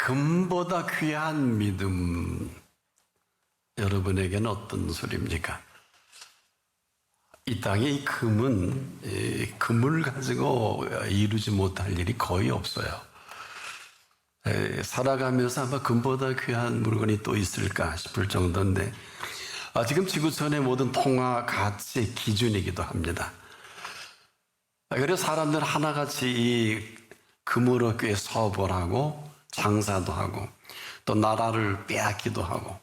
금보다 귀한 믿음, 여러분에게는 어떤 소리입니까? 이 땅의 이 금은 금을 가지고 이루지 못할 일이 거의 없어요. 살아가면서 아마 금보다 귀한 물건이 또 있을까 싶을 정도인데, 지금 지구촌의 모든 통화 가치의 기준이기도 합니다. 그래서 사람들은 하나같이 이 금으로 꽤 사업을 하고 장사도 하고 또 나라를 빼앗기도 하고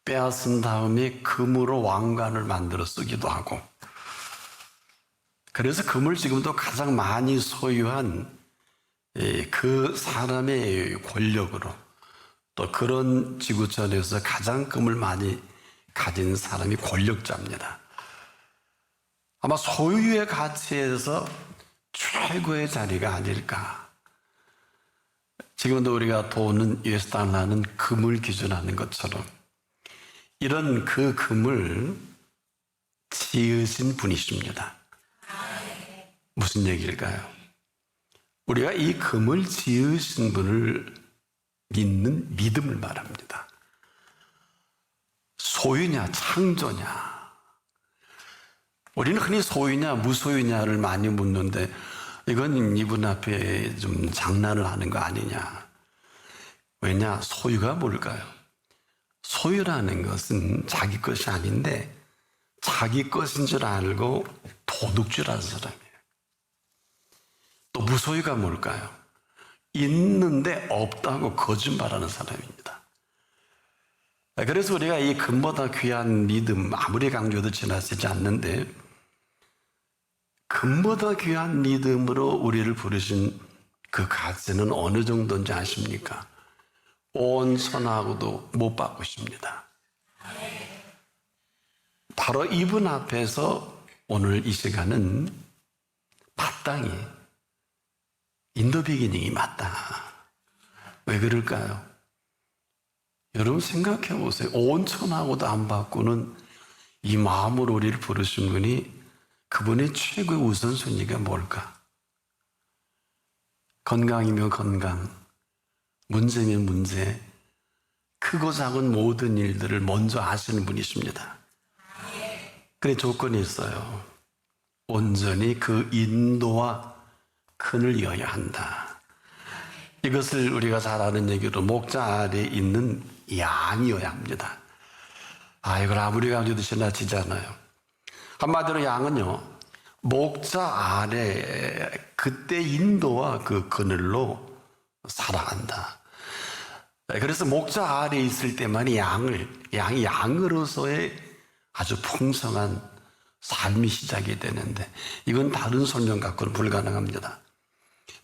빼앗은 다음에 금으로 왕관을 만들어 쓰기도 하고, 그래서 금을 지금도 가장 많이 소유한 그 사람의 권력으로, 또 그런 지구촌에서 가장 금을 많이 가진 사람이 권력자입니다. 아마 소유의 가치에서 최고의 자리가 아닐까. 지금도 우리가 돈은 US 달러는 금을 기준하는 것처럼 이런 그 금을 지으신 분이십니다. 무슨 얘기일까요? 우리가 이 금을 지으신 분을 믿는 믿음을 말합니다. 소유냐 창조냐. 우리는 흔히 소유냐 무소유냐를 많이 묻는데, 이건 이분 앞에 좀 장난을 하는 거 아니냐. 왜냐? 소유가 뭘까요? 소유라는 것은 자기 것이 아닌데 자기 것인 줄 알고 도둑질하는 사람이에요. 또 무소유가 뭘까요? 있는데 없다고 거짓말하는 사람입니다. 그래서 우리가 이 금보다 귀한 믿음, 아무리 강조해도 지나치지 않는데, 금보다 귀한 믿음으로 우리를 부르신 그 가치는 어느 정도인지 아십니까? 온 천하고도 못 바꾸십니다. 바로 이분 앞에서 오늘 이 시간은 마땅히 인더 비기닝이 맞다. 왜 그럴까요? 여러분 생각해 보세요. 온 천하고도 안 바꾸는 이 마음으로 우리를 부르신 분이, 그분의 최고의 우선순위가 뭘까? 건강이면 건강, 문제면 문제, 크고 작은 모든 일들을 먼저 아시는 분이십니다. 그래, 조건이 있어요. 온전히 그 인도와 근을 이어야 한다. 이것을 우리가 잘 아는 얘기로 목자 아래에 있는 양이어야 합니다. 이걸 아무리 강조해도 지나치잖아요. 한마디로 양은요, 목자 아래 그때 인도와 그 그늘로 살아간다. 그래서 목자 아래에 있을 때만이 양이 양으로서의 아주 풍성한 삶이 시작이 되는데, 이건 다른 설명 갖고는 불가능합니다.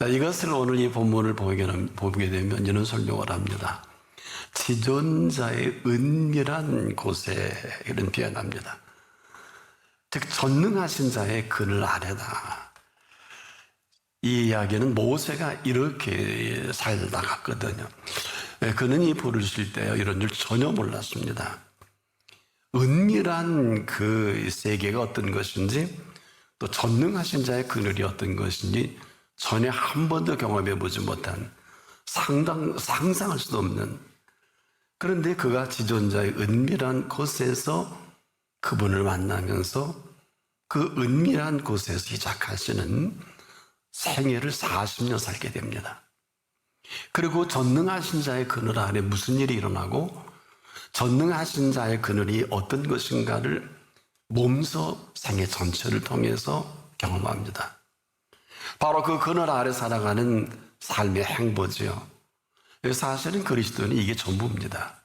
이것을 오늘 이 본문을 보게 되면 이런 설명을 합니다. 지존자의 은밀한 곳에, 이런 표현합니다. 즉 전능하신 자의 그늘 아래다. 이 이야기는 모세가 이렇게 살다 갔거든요. 그는 이 부르실 때 이런 줄 전혀 몰랐습니다. 은밀한 그 세계가 어떤 것인지, 또 전능하신 자의 그늘이 어떤 것인지 전혀 한 번도 경험해 보지 못한, 상상할 수도 없는, 그런데 그가 지존자의 은밀한 곳에서 그분을 만나면서 그 은밀한 곳에서 시작하시는 생애를 40년 살게 됩니다. 그리고 전능하신 자의 그늘 아래 무슨 일이 일어나고, 전능하신 자의 그늘이 어떤 것인가를 몸소 생애 전체를 통해서 경험합니다. 바로 그 그늘 아래 살아가는 삶의 행보지요. 사실은 그리스도는 이게 전부입니다.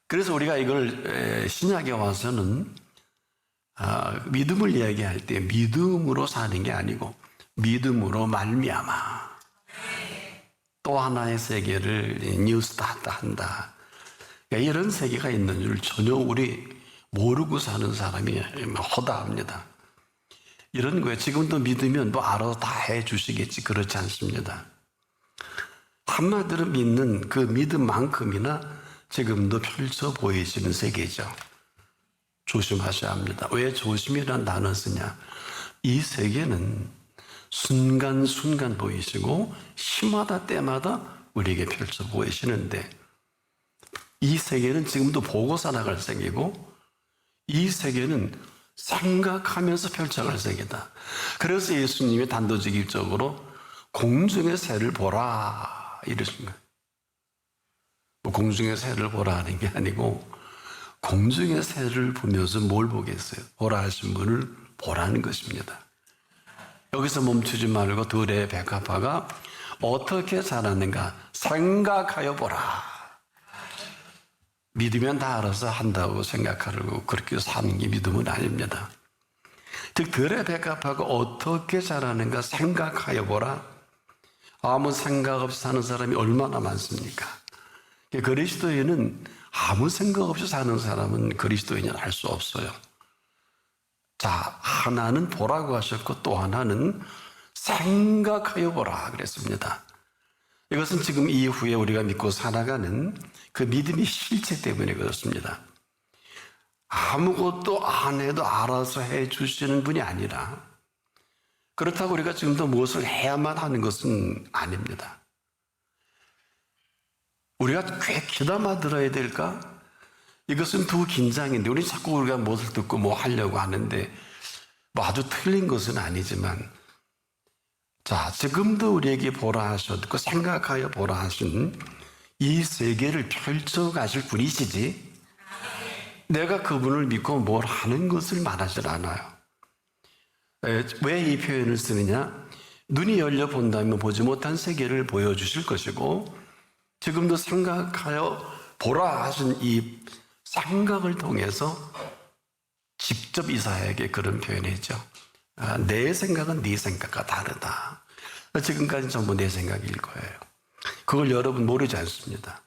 그래서 우리가 이걸 신약에 와서는 믿음을 이야기할 때 믿음으로 사는 게 아니고 믿음으로 말미암아 또 하나의 세계를 뉴스타트 한다. 이런 세계가 있는 줄 전혀 우리 모르고 사는 사람이 허다합니다. 이런 거예요. 지금도 믿으면 뭐 알아서 다 해주시겠지. 그렇지 않습니다. 한마디로 믿는 그 믿음만큼이나 지금도 펼쳐 보이시는 세계죠. 조심하셔야 합니다. 왜 조심이라는 단어 쓰냐? 이 세계는 순간순간 보이시고 시마다 때마다 우리에게 펼쳐 보이시는데 이 세계는 지금도 보고 살아갈 세계고 이 세계는 생각하면서 펼쳐갈 세계다. 그래서 예수님이 단도직입적으로 공중의 새를 보라 이러신 거예요. 뭐 공중의 새를 보라 하는 게 아니고 공중의 새를 보면서 뭘 보겠어요? 보라 하신 분을 보라는 것입니다. 여기서 멈추지 말고 둘의 백합화가 어떻게 자랐는가 생각하여 보라. 믿으면 다 알아서 한다고 생각하고 그렇게 사는 게 믿음은 아닙니다. 즉 들의 백합화가 어떻게 자라는가 생각하여 보라. 아무 생각 없이 사는 사람이 얼마나 많습니까? 그리스도인은 아무 생각 없이 사는 사람은 그리스도인이라 할 수 없어요. 자, 하나는 보라고 하셨고 또 하나는 생각하여 보라 그랬습니다. 이것은 지금 이후에 우리가 믿고 살아가는 그 믿음의 실체 때문에 그렇습니다. 아무것도 안 해도 알아서 해 주시는 분이 아니라 그렇다고 우리가 지금도 무엇을 해야만 하는 것은 아닙니다. 우리가 꽤 귀담아 들어야 될까? 이것은 두 긴장인데 우리 자꾸 우리가 무엇을 듣고 뭐 하려고 하는데 뭐 아주 틀린 것은 아니지만 자, 지금도 우리에게 보라 하셨고 생각하여 보라 하신 이 세계를 펼쳐가실 분이시지 내가 그분을 믿고 뭘 하는 것을 말하지 않아요. 왜 이 표현을 쓰느냐? 눈이 열려 본다면 보지 못한 세계를 보여주실 것이고 지금도 생각하여 보라 하신 이 생각을 통해서 직접 이사야에게 그런 표현했죠. 내 생각은 네 생각과 다르다. 지금까지 전부 내 생각일 거예요. 그걸 여러분 모르지 않습니다.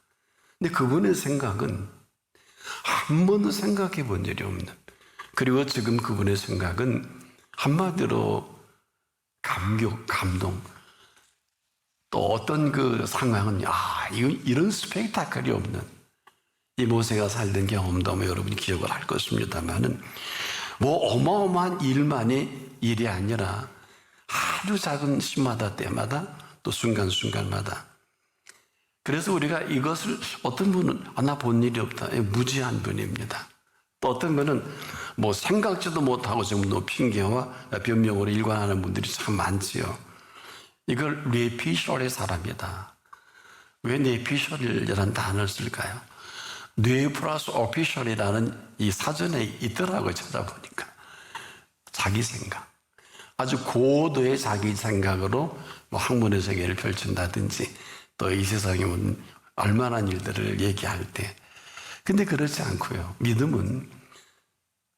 근데 그분의 생각은 한 번도 생각해 본 적이 없는 그리고 지금 그분의 생각은 한마디로 감격, 감동 또 어떤 그 상황은 이런 스펙타클이 없는 이 모세가 살던 경험도 아마 여러분이 기억을 할 것입니다만은 뭐 어마어마한 일만이 일이 아니라 아주 작은 시마다 때마다 또 순간순간마다 그래서 우리가 이것을 어떤 분은 나 본 일이 없다 무지한 분입니다. 또 어떤 분은 뭐 생각지도 못하고 지금 핑계와 변명으로 일관하는 분들이 참 많지요. 이걸 뇌피셜의 사람이다. 왜 뇌피셜이라는 단어를 쓸까요? 뇌 플러스 오피셜이라는 이 사전에 있더라고요. 찾아보니까 자기 생각 아주 고도의 자기 생각으로 뭐 학문의 세계를 펼친다든지 또 이 세상에 얼마나 일들을 얘기할 때 근데 그렇지 않고요. 믿음은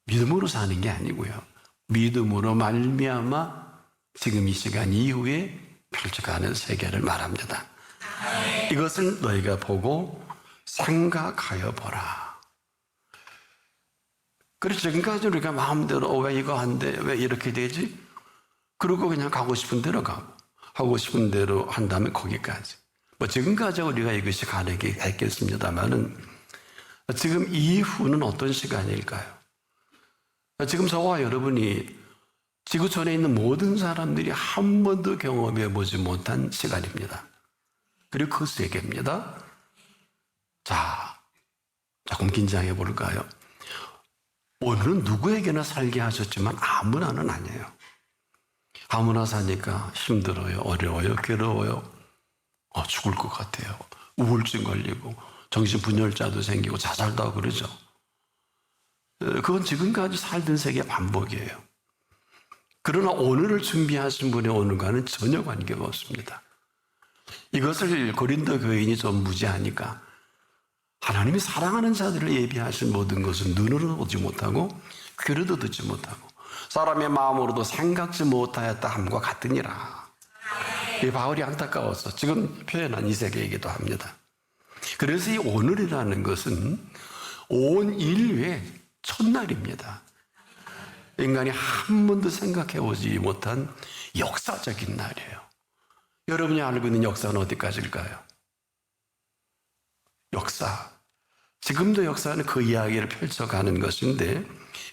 믿음으로 사는 게 아니고요. 믿음으로 말미암아 지금 이 시간 이후에 펼쳐가는 세계를 말합니다. 이것을 너희가 보고 생각하여 보라. 그래서 지금까지 우리가 마음대로 왜 이거 한대 왜 이렇게 되지? 그러고 그냥 가고 싶은 대로 가고 하고 싶은 대로 한다면 거기까지. 뭐 지금까지 우리가 이것이 가능했겠습니다만은 지금 이후는 어떤 시간일까요? 지금 저와 여러분이 지구촌에 있는 모든 사람들이 한 번도 경험해 보지 못한 시간입니다. 그리고 그 세계입니다. 자, 조금 긴장해 볼까요? 오늘은 누구에게나 살게 하셨지만 아무나는 아니에요. 아무나 사니까 힘들어요, 어려워요, 괴로워요. 죽을 것 같아요. 우울증 걸리고 정신분열자도 생기고 자살도 하고 그러죠. 그건 지금까지 살던 세계의 반복이에요. 그러나 오늘을 준비하신 분의 오늘과는 전혀 관계가 없습니다. 이것을 고린도 교인이 좀 무지하니까 하나님이 사랑하는 자들을 예비하신 모든 것은 눈으로 보지 못하고 귀로도 듣지 못하고 사람의 마음으로도 생각지 못하였다 함과 같으니라. 이 바울이 안타까워서 지금 표현한 이 세계이기도 합니다. 그래서 이 오늘이라는 것은 온 인류의 첫날입니다. 인간이 한 번도 생각해 보지 못한 역사적인 날이에요. 여러분이 알고 있는 역사는 어디까지일까요? 역사. 지금도 역사는 그 이야기를 펼쳐가는 것인데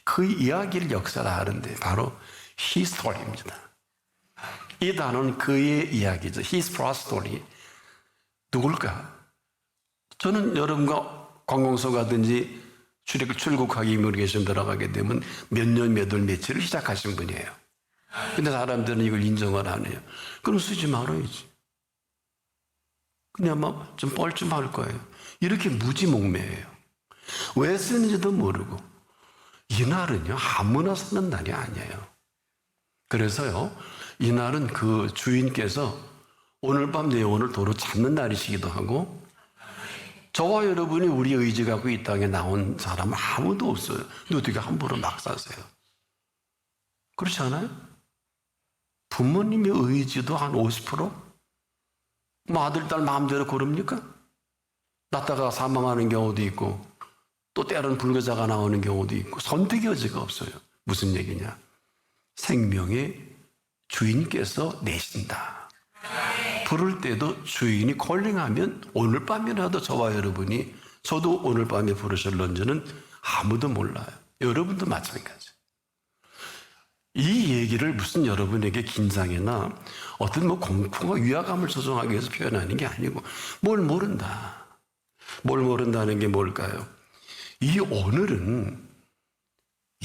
그 이야기를 역사라 하는데 바로 히스토리입니다. 이 단어는 그의 이야기죠. His story. 누굴까? 저는 여러분과 관공서 가든지 출국하기 이미그레이션 들어가게 되면 몇 년, 몇 월, 며칠을 시작하신 분이에요. 근데 사람들은 이걸 인정을 안 해요. 그럼 쓰지 말아야지. 근데 아마 좀 뻘쭘할 거예요. 이렇게 무지몽매해요. 왜 쓰는지도 모르고. 이날은요, 아무나 쓰는 날이 아니에요. 그래서요, 이날은 그 주인께서 오늘 밤 내 영혼을 도로 잡는 날이시기도 하고, 저와 여러분이 우리 의지 갖고 이 땅에 나온 사람은 아무도 없어요. 근데 어떻게 함부로 막 사세요? 그렇지 않아요? 부모님의 의지도 한 50%? 뭐 아들, 딸 마음대로 고릅니까? 낳다가 사망하는 경우도 있고, 또 때로는 불교자가 나오는 경우도 있고, 선택의 여지가 없어요. 무슨 얘기냐? 생명의 주인께서 내신다. 부를 때도 주인이 콜링하면 오늘 밤이라도 저와 여러분이, 저도 오늘 밤에 부르실런지는 아무도 몰라요. 여러분도 마찬가지. 이 얘기를 무슨 여러분에게 긴장이나 어떤 뭐 공포와 위화감을 조성하기 위해서 표현하는 게 아니고, 뭘 모른다. 뭘 모른다는 게 뭘까요? 이 오늘은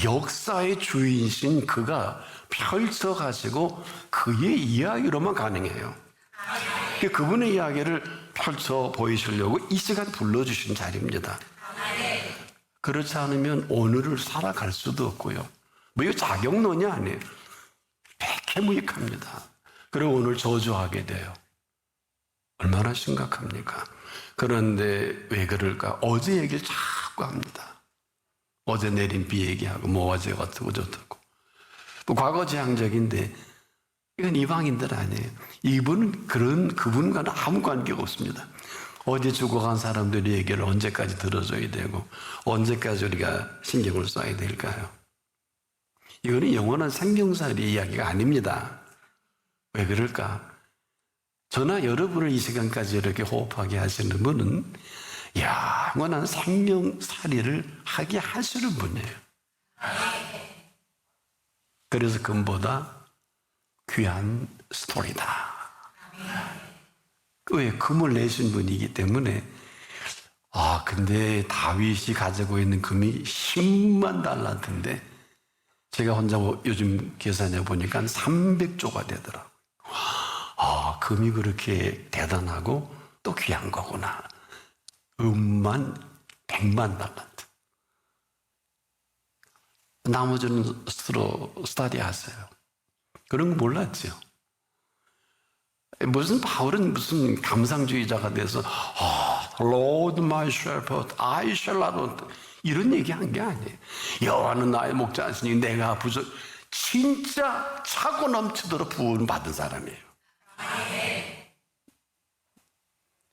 역사의 주인이신 그가 펼쳐가지고 그의 이야기로만 가능해요. 그분의 이야기를 펼쳐 보이시려고 이 시간 불러주신 자리입니다. 그렇지 않으면 오늘을 살아갈 수도 없고요. 뭐 이거 자격론이 아니에요. 백해무익합니다. 그리고 오늘 저주하게 돼요. 얼마나 심각합니까? 그런데 왜 그럴까? 어제 얘기를 자꾸 합니다. 어제 내린 비 얘기하고 뭐 어제 어떻고 저떻고. 뭐 과거지향적인데 이건 이방인들 아니에요. 이분은 그분과는 아무 관계가 없습니다. 어제 죽어간 사람들의 얘기를 언제까지 들어줘야 되고 언제까지 우리가 신경을 써야 될까요? 이거는 영원한 생명살이 이야기가 아닙니다. 왜 그럴까? 저나 여러분을 이 시간까지 이렇게 호흡하게 하시는 분은 영원한 생명살이를 하게 하시는 분이에요. 그래서 금보다 귀한 스토리다. 왜? 금을 내신 분이기 때문에. 근데 다윗이 가지고 있는 금이 10만 달란트인데 제가 혼자 요즘 계산해 보니까 한 300조가 되더라고요. 금이 그렇게 대단하고 또 귀한 거구나. 음만 100만 달란트. 나머지는 스스로 스터디하세요. 그런 거 몰랐죠. 무슨 바울은 무슨 감상주의자가 돼서 Lord my shepherd, I shall not want. 이런 얘기한 게 아니에요. 여호와는 나의 목자시니 내가 부족. 진짜 차고 넘치도록 부은 받은 사람이에요.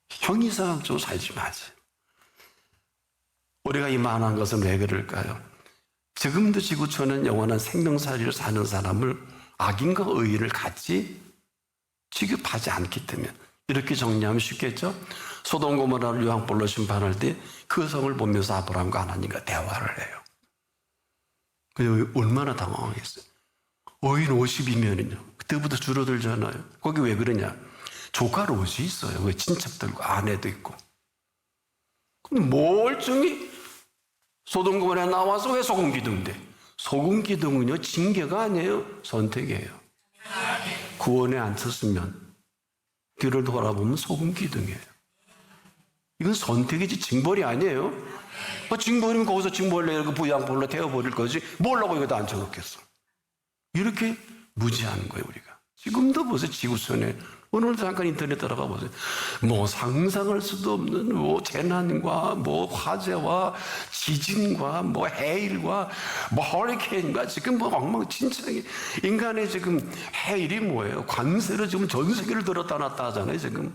형이상학적으로 살지 마세요. 우리가 이만한 것은 왜 그럴까요? 지금도 지구촌은 영원한 생명살이를 사는 사람을 악인과 의인을 같이 취급하지 않기 때문에. 이렇게 정리하면 쉽겠죠? 소돔 고모라를 요한볼로 심판할 때 그 성을 보면서 아브라함과 하나님과 대화를 해요. 근데 얼마나 당황했어요. 의인 50이면은요. 그때부터 줄어들잖아요. 거기 왜 그러냐? 조카 롯이 있어요. 그 친척들과 아내도 있고. 그럼 멀쩡히 소돔 고모라에 나와서 왜 소금 기둥인데? 소금 기둥은요, 징계가 아니에요. 선택이에요. 구원에 안 쳤으면 뒤를 돌아보면 소금 기둥이에요. 이건 선택이지 징벌이 아니에요. 징벌이면 거기서 징벌 내고 부양벌로 태워버릴 거지. 뭘라고 이거 다 앉혀놓겠어. 이렇게 무지하는 거예요, 우리가. 지금도 보세요, 지구촌에. 오늘 잠깐 인터넷 들어가 보세요. 뭐 상상할 수도 없는 뭐 재난과 뭐 화재와 지진과 뭐 해일과 뭐 허리케인과 지금 뭐 엉망진창이. 인간의 지금 해일이 뭐예요? 관세로 지금 전 세계를 들었다 놨다 하잖아요, 지금.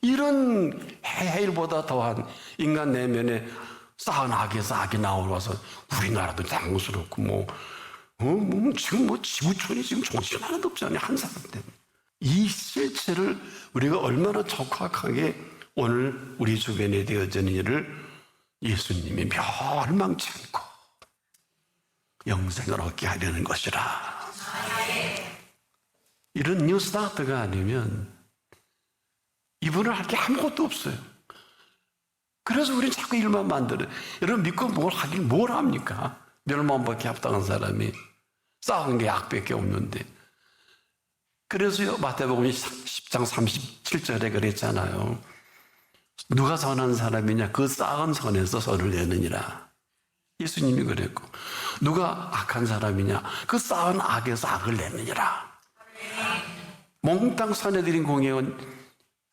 이런 해일보다 더한 인간 내면에 싸나게 나와서 우리나라도 당스럽고 지금 뭐 지구촌이 지금 정신 하나도 없잖아요, 한 사람 때문에. 이 실체를 우리가 얼마나 적확하게 오늘 우리 주변에 되어지는 일을 예수님이 멸망치 않고 영생을 얻게 하려는 것이라. 이런 뉴스타트가 아니면 이분은 할 게 아무것도 없어요. 그래서 우리는 자꾸 일만 만들어요. 여러분 믿고 뭘 합니까? 멸망밖에 합당한 사람이 쌓은 게 약밖에 없는데. 그래서요 마태복음 10장 37절에 그랬잖아요. 누가 선한 사람이냐? 그 쌓은 선에서 선을 내느니라. 예수님이 그랬고, 누가 악한 사람이냐? 그 쌓은 악에서 악을 내느니라. 몽땅 선해드린 공회원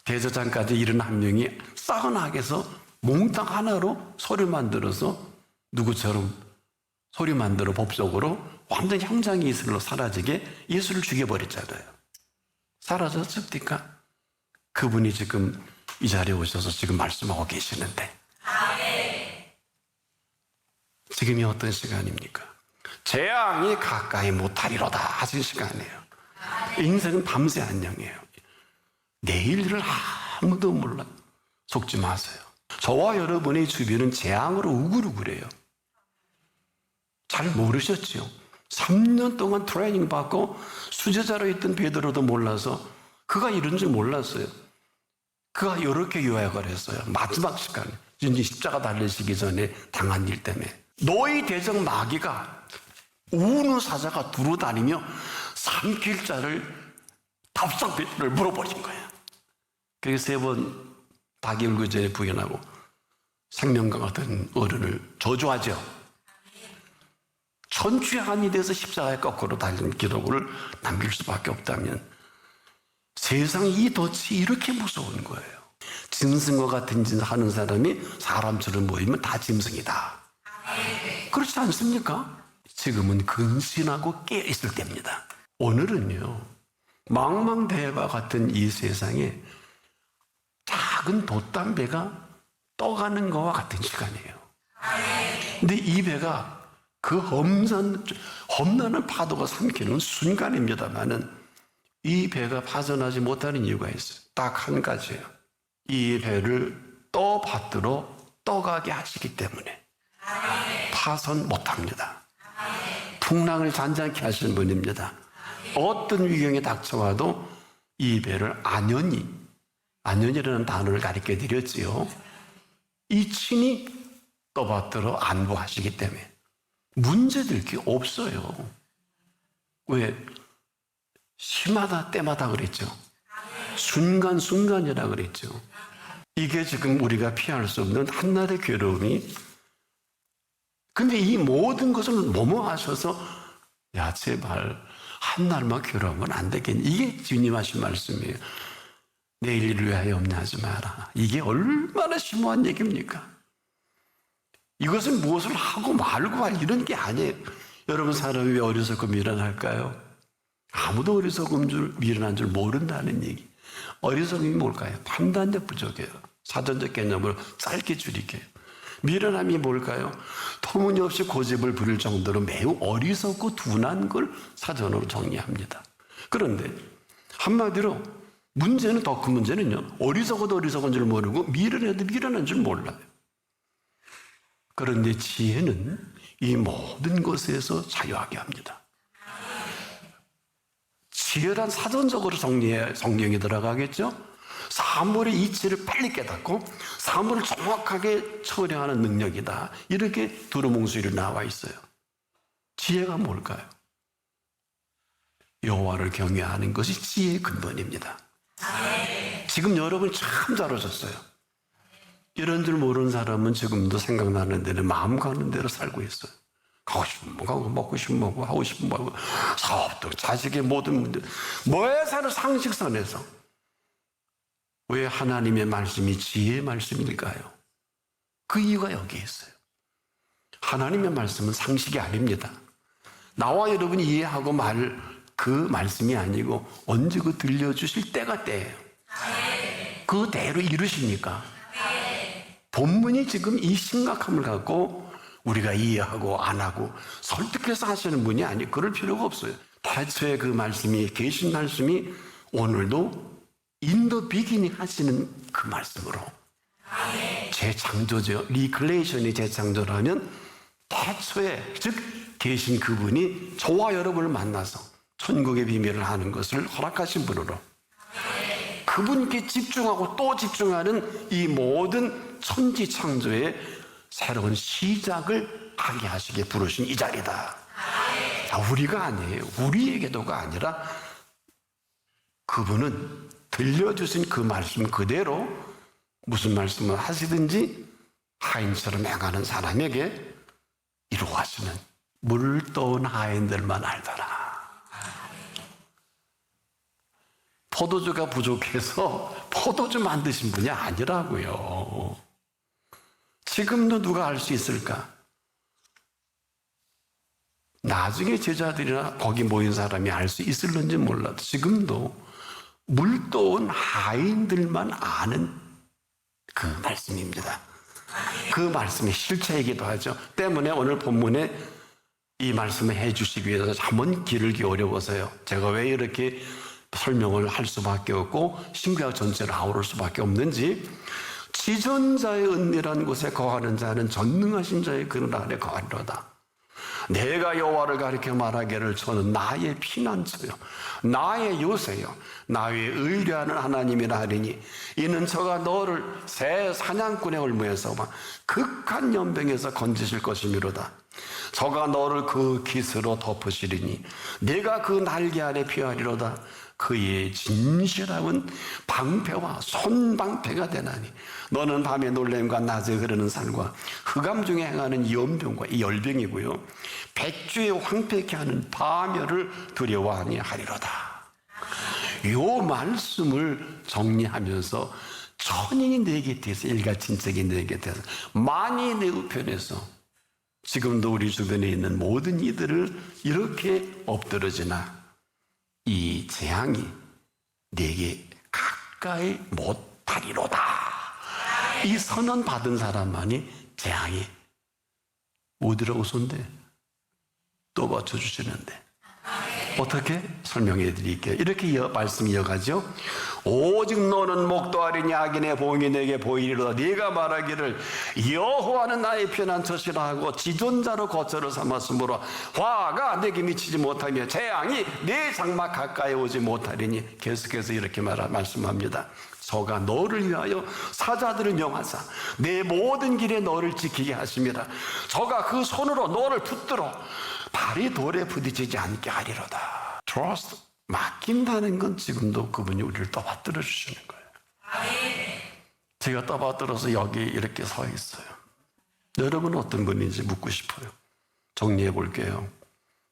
대제사장까지 이른 한 명이 쌓은 악에서 몽땅 하나로 소리 만들어서 누구처럼 소리 만들어 법적으로 완전 형장이 이슬로 사라지게 예수를 죽여버렸잖아요. 사라졌습니까? 그분이 지금 이 자리에 오셔서 지금 말씀하고 계시는데, 지금이 어떤 시간입니까? 재앙이 가까이 못하리로다 하신 시간이에요. 인생은 밤새 안녕이에요. 내일 일을 아무도 몰라. 속지 마세요. 저와 여러분의 주변은 재앙으로 우글우글해요. 잘 모르셨죠? 3년 동안 트레이닝 받고 수제자로 있던 베드로도 몰라서 그가 이런 줄 몰랐어요. 그가 이렇게 요약을 했어요. 마지막 시간에 이제 십자가 달리시기 전에 당한 일 때문에 너희 대적 마귀가 우는 사자가 두루다니며 삼킬 자를 답상 베드로를 물어버린 거예요. 그래서 3번 닭이 울기 전에 부인하고 생명과 같은 어른을 저주하죠. 천추한이 돼서 십자가에 거꾸로 달린 기록을 남길 수밖에 없다면 세상 이 덫이 이렇게 무서운 거예요. 짐승과 같은 짓을 하는 사람이 사람처럼 모이면 다 짐승이다. 그렇지 않습니까? 지금은 근신하고 깨어있을 때입니다. 오늘은요, 망망대해와 같은 이 세상에 작은 돛담배가 떠가는 것과 같은 시간이에요. 근데 이 배가 그 험난한 파도가 삼키는 순간입니다만은 이 배가 파전하지 못하는 이유가 있어요. 딱 한 가지예요. 이 배를 떠받들어 떠가게 하시기 때문에 파선 못합니다. 풍랑을 잔잔케 하시는 분입니다. 어떤 위경이 닥쳐와도 이 배를 안연이라는 단어를 가르쳐 드렸지요. 이 친히 떠받들어 안보하시기 때문에 문제될 게 없어요. 왜? 시마다 때마다 그랬죠. 순간순간이라 그랬죠. 이게 지금 우리가 피할 수 없는 한날의 괴로움이, 근데 이 모든 것을 뭐뭐 하셔서 야 제발 한날만 괴로우면 안 되겠니? 이게 주님 하신 말씀이에요. 내일 일을 위하여 염려하지 마라. 이게 얼마나 심오한 얘기입니까? 이것은 무엇을 하고 말고 할 이런 게 아니에요. 여러분, 사람이 왜 어리석고 미련할까요? 아무도 어리석음 미련한 줄 모른다는 얘기. 어리석음이 뭘까요? 판단력 부족이에요. 사전적 개념으로 짧게 줄일게요. 미련함이 뭘까요? 터무니없이 고집을 부릴 정도로 매우 어리석고 둔한 걸 사전으로 정리합니다. 그런데 한마디로 문제는, 더 큰 문제는요, 어리석어도 어리석은 줄 모르고 미련해도 미련한 줄 몰라요. 그런데 지혜는 이 모든 것에서 자유하게 합니다. 지혜란 사전적으로 성령이 들어가겠죠? 사물의 이치를 빨리 깨닫고 사물을 정확하게 처리하는 능력이다. 이렇게 두루뭉술이 나와 있어요. 지혜가 뭘까요? 여호와를 경외하는 것이 지혜의 근본입니다. 지금 여러분 참 잘하셨어요. 이런 줄 모르는 사람은 지금도 생각나는 대로 마음 가는 대로 살고 있어요. 가고 싶으면 뭐 가고, 먹고 싶으면 먹고, 하고 싶으면 뭐 하고, 사업도 자식의 모든 문제, 뭐에 사는 상식선에서. 왜 하나님의 말씀이 지혜의 말씀일까요? 그 이유가 여기에 있어요. 하나님의 말씀은 상식이 아닙니다. 나와 여러분이 이해하고 말 그 말씀이 아니고 언제 그 들려주실 때가 때예요. 그 대로 이루시니까. 본문이 지금 이 심각함을 갖고 우리가 이해하고 안 하고 설득해서 하시는 분이 아니, 그럴 필요가 없어요. 태초에 그 말씀이, 계신 말씀이 오늘도 인도 비기닝 하시는 그 말씀으로 재창조죠. 리크레이션이 재창조라면 태초에, 즉 계신 그분이 저와 여러분을 만나서 천국의 비밀을 하는 것을 허락하신 분으로 그 그분께 집중하고 또 집중하는 이 모든 천지창조의 새로운 시작을 하게 하시게 부르신 이 자리다. 우리가 아니에요. 우리의 기도가 아니라 그분은 들려주신 그 말씀 그대로 무슨 말씀을 하시든지 하인처럼 행하는 사람에게 이루어가시는 물 떠온 하인들만 알더라. 포도주가 부족해서 포도주 만드신 분이 아니라고요. 지금도 누가 알 수 있을까? 나중에 제자들이나 거기 모인 사람이 알 수 있을는지 몰라도 지금도 물 떠온 하인들만 아는 그 말씀입니다. 그 말씀이 실체이기도 하죠. 때문에 오늘 본문에 이 말씀을 해주시기 위해서 한번 귀를 기울여보세요. 제가 왜 이렇게 설명을 할 수밖에 없고 신구약 전체를 아우를 수밖에 없는지, 지전자의 은밀한 곳에 거하는 자는 전능하신 자의 그늘 아래 거하리로다. 내가 여호와를 가리켜 말하기를 저는 나의 피난처요 나의 요새요 나의 의뢰하는 하나님이라 하리니 이는 저가 너를 새 사냥꾼의 올무에서 극한 연병에서 건지실 것이미로다. 저가 너를 그 깃으로 덮으시리니 내가 그 날개 아래 피하리로다. 그의 진실함은 방패와 손방패가 되나니 너는 밤에 놀램과 낮에 흐르는 산과 흑암 중에 행하는 연병과 이 열병이고요 백주에 황폐케 하는 파멸을 두려워하니 하리로다. 요 말씀을 정리하면서 천인이 내 곁에서 일가친척이 내 곁에서 만이 내 우편에서 지금도 우리 주변에 있는 모든 이들을 이렇게 엎드러지나 이 재앙이 내게 가까이 못하리로다. 이 선언 받은 사람만이 재앙이 어디로 오선데 또 맞춰주시는데 어떻게 설명해 드릴게요. 이렇게 말씀이 이어가죠. 오직 너는 목도하리니 악인의 보응이 내게 보이리로다. 네가 말하기를 여호와는 나의 피난처시라 하고 지존자로 거처를 삼았으므로 화가 내게 미치지 못하며 재앙이 내 장막 가까이 오지 못하리니 계속해서 이렇게 말씀합니다. 저가 너를 위하여 사자들을 명하사 내 모든 길에 너를 지키게 하심이라. 저가 그 손으로 너를 붙들어 발이 돌에 부딪히지 않게 하리로다. Trust, 맡긴다는 건 지금도 그분이 우리를 떠받들어 주시는 거예요. 제가 떠받들어서 여기 이렇게 서 있어요. 여러분은 어떤 분인지 묻고 싶어요. 정리해 볼게요.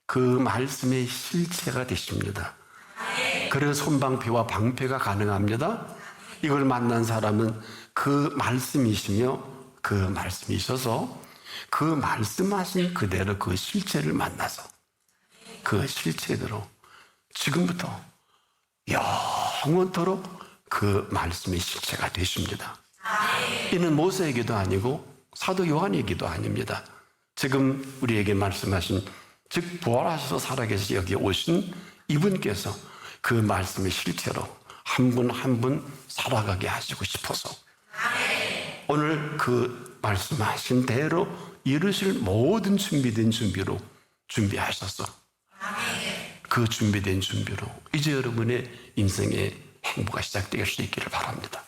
그 말씀의 실체가 되십니다. 그래서 손방패와 방패가 가능합니다. 이걸 만난 사람은 그 말씀이시며 그 말씀이셔서 그 말씀하신 그대로 그 실체를 만나서 그 실체대로 지금부터 영원토록 그 말씀의 실체가 되십니다. 이는 모세의 기도 아니고 사도 요한의 기도 아닙니다. 지금 우리에게 말씀하신 즉 부활하셔서 살아계셔서 여기 오신 이분께서 그 말씀의 실체로 한 분 한 분 살아가게 하시고 싶어서 오늘 그 말씀하신 대로 이루실 모든 준비된 준비로 준비하셔서 그 준비된 준비로 이제 여러분의 인생의 행보가 시작될 수 있기를 바랍니다.